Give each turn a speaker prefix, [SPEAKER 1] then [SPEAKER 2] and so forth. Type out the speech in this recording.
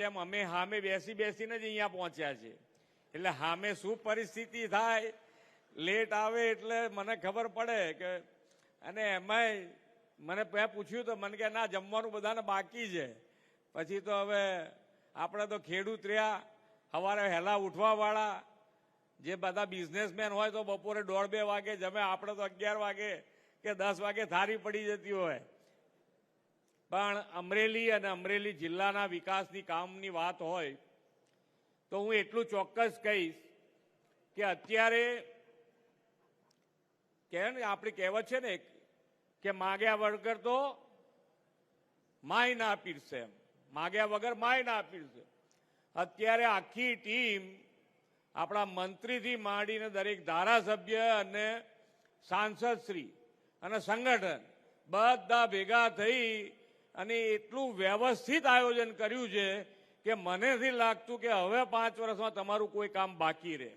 [SPEAKER 1] તેમ અમે સામે બેસી બેસીને જ અહીંયા પહોંચ્યા છે, એટલે સામે શું પરિસ્થિતિ થાય, લેટ આવે એટલે મને ખબર પડે કે. અને એમાંય મને પૂછ્યું તો મને કે ના, જમવાનું બધાને બાકી છે. પછી તો હવે આપણે તો ખેડૂત રહ્યા, સવારે વહેલા ઉઠવાવાળા, જે બધા બિઝનેસમેન હોય તો બપોરે 1:30-2 વાગે જમે, આપણે તો 11 વાગે કે 10 વાગે થાળી પડી જતી હોય. પણ અમરેલી અને અમરેલી જિલ્લાના વિકાસની કામની વાત હોય તો હું એટલું ચોક્કસ કહીશ કે અત્યારે આપણી કહેવત છે ને કે માગ્યા વગર તો માય ના પીરસે, એમ માગ્યા વગર માય ના પીરસે. અત્યારે આખી ટીમ આપણા મંત્રીથી માંડીને દરેક ધારાસભ્ય અને સાંસદશ્રી અને સંગઠન બધા ભેગા થઈ અને એટલું વ્યવસ્થિત આયોજન કર્યું છે કે મને નથી લાગતું કે હવે 5 વર્ષમાં તમારું કોઈ કામ બાકી રહે.